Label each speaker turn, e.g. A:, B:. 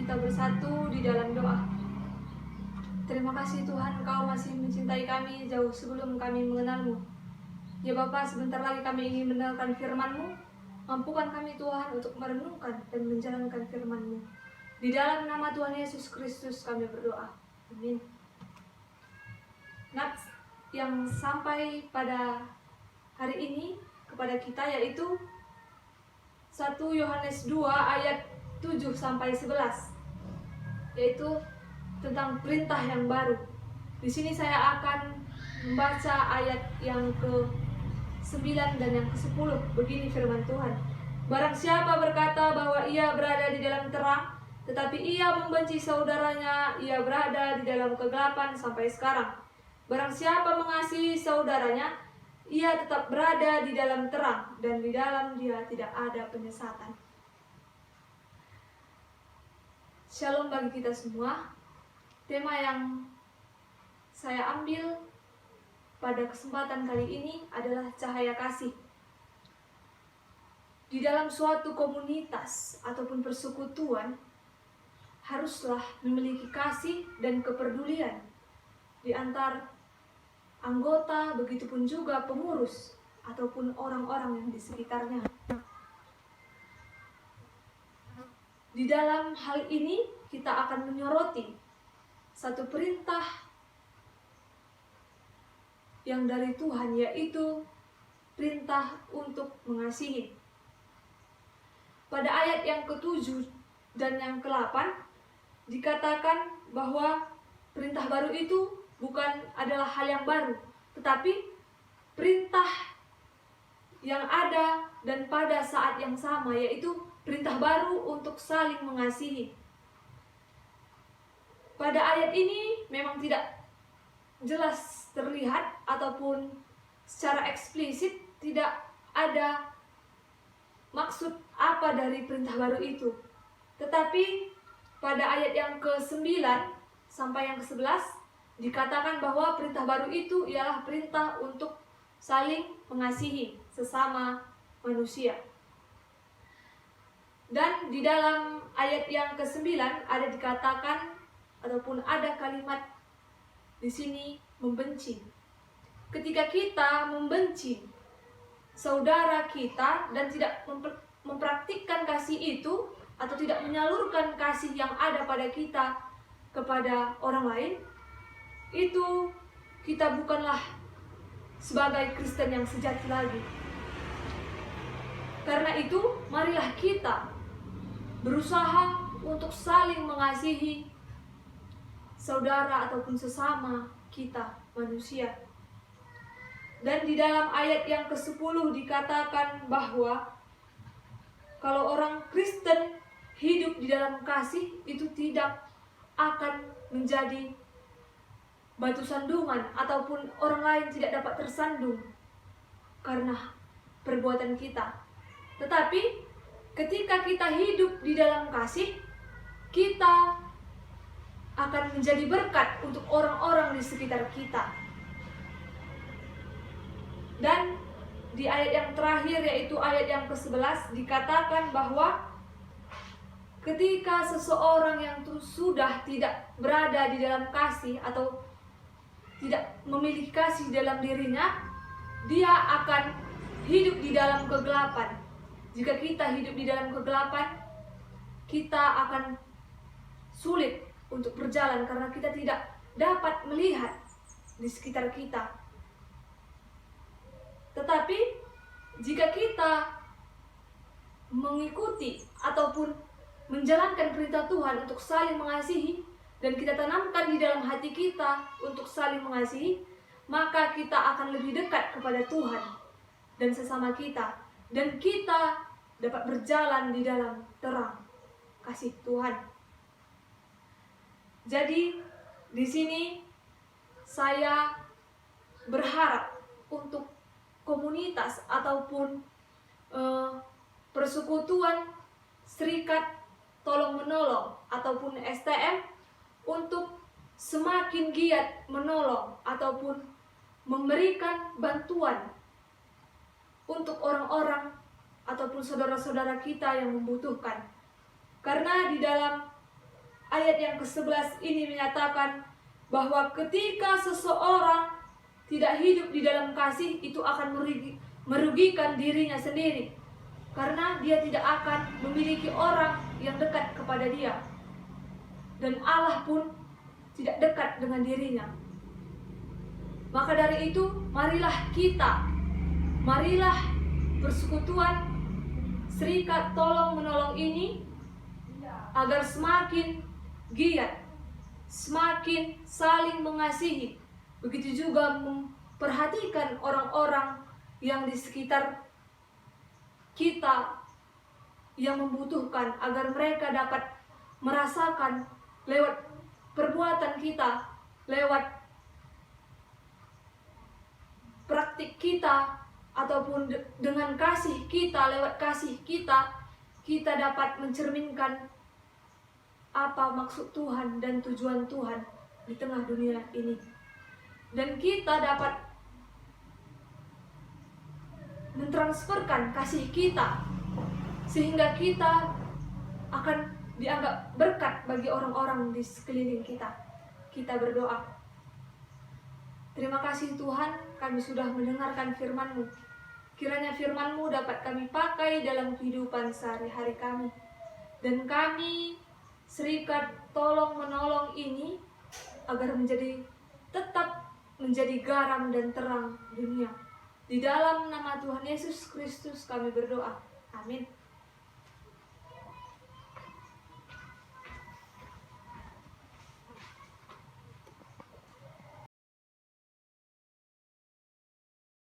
A: kita bersatu di dalam doa. Terima kasih Tuhan, Engkau masih mencintai kami jauh sebelum kami mengenal-Mu. Ya Bapa, sebentar lagi kami ingin mendengarkan firman-Mu. Mampukan kami Tuhan untuk merenungkan dan menjalankan firman-Mu. Di dalam nama Tuhan Yesus Kristus kami berdoa. Amin. Nats yang sampai pada hari ini kepada kita yaitu 1 Yohanes 2 ayat 7-11, yaitu tentang perintah yang baru. Di sini saya akan membaca ayat yang ke-9 dan yang ke-10. Begini firman Tuhan. Barang siapa berkata bahwa ia berada di dalam terang, tetapi ia membenci saudaranya, ia berada di dalam kegelapan sampai sekarang. Barang siapa mengasihi saudaranya, ia tetap berada di dalam terang, dan di dalam dia tidak ada penyesatan. Shalom bagi kita semua. Tema yang saya ambil pada kesempatan kali ini adalah cahaya kasih. Di dalam suatu komunitas ataupun persekutuan, haruslah memiliki kasih dan kepedulian di antar anggota, begitupun juga pengurus ataupun orang-orang yang di sekitarnya. Di dalam hal ini kita akan menyoroti satu perintah yang dari Tuhan, yaitu perintah untuk mengasihi. Pada ayat yang ke-7 dan yang ke-8 dikatakan bahwa perintah baru itu bukan adalah hal yang baru, tetapi perintah yang ada dan pada saat yang sama, yaitu perintah baru untuk saling mengasihi. Pada ayat ini memang tidak jelas terlihat ataupun secara eksplisit tidak ada maksud apa dari perintah baru itu. Tetapi pada ayat yang ke-9 sampai yang ke-11 dikatakan bahwa perintah baru itu ialah perintah untuk saling mengasihi sesama manusia. Dan di dalam ayat yang ke-9 ada dikatakan ataupun ada kalimat di sini membenci. Ketika kita membenci saudara kita dan tidak mempraktikkan kasih itu atau tidak menyalurkan kasih yang ada pada kita kepada orang lain, itu kita bukanlah sebagai Kristen yang sejati lagi. Karena itu, marilah kita berusaha untuk saling mengasihi saudara ataupun sesama kita manusia. Dan di dalam ayat yang ke-10 dikatakan bahwa kalau orang Kristen hidup di dalam kasih, itu tidak akan menjadi batu sandungan ataupun orang lain tidak dapat tersandung karena perbuatan kita. Tetapi ketika kita hidup di dalam kasih, kita akan menjadi berkat untuk orang-orang di sekitar kita. Dan di ayat yang terakhir, yaitu ayat yang ke-11, dikatakan bahwa ketika seseorang yang sudah tidak berada di dalam kasih atau tidak memiliki kasih dalam dirinya, dia akan hidup di dalam kegelapan. Jika kita hidup di dalam kegelapan, kita akan sulit untuk berjalan karena kita tidak dapat melihat di sekitar kita. Tetapi jika kita mengikuti ataupun menjalankan perintah Tuhan untuk saling mengasihi, dan kita tanamkan di dalam hati kita untuk saling mengasihi, maka kita akan lebih dekat kepada Tuhan dan sesama kita, dan kita dapat berjalan di dalam terang kasih Tuhan. Jadi di sini saya berharap untuk komunitas ataupun persekutuan Serikat Tolong Menolong ataupun STM untuk semakin giat menolong ataupun memberikan bantuan untuk orang-orang ataupun saudara-saudara kita yang membutuhkan. Karena di dalam ayat yang ke-11 ini menyatakan bahwa ketika seseorang tidak hidup di dalam kasih, itu akan merugikan dirinya sendiri, karena dia tidak akan memiliki orang yang dekat kepada dia, dan Allah pun tidak dekat dengan dirinya. Maka dari itu, marilah persekutuan serikat tolong menolong ini agar semakin giat, semakin saling mengasihi, begitu juga memperhatikan orang-orang yang di sekitar kita yang membutuhkan, agar mereka dapat merasakan lewat perbuatan kita, lewat praktik kita, ataupun dengan kasih kita, lewat kasih kita dapat mencerminkan apa maksud Tuhan dan tujuan Tuhan di tengah dunia ini. Dan kita dapat mentransferkan kasih kita, sehingga kita akan dianggap berkat bagi orang-orang di sekeliling kita. Kita berdoa. Terima kasih Tuhan, kami sudah mendengarkan firman-Mu. Kiranya firman-Mu dapat kami pakai dalam kehidupan sehari-hari kami. Dan kami, serikat tolong menolong ini, agar tetap menjadi garam dan terang dunia. Di dalam nama Tuhan Yesus Kristus kami berdoa. Amin.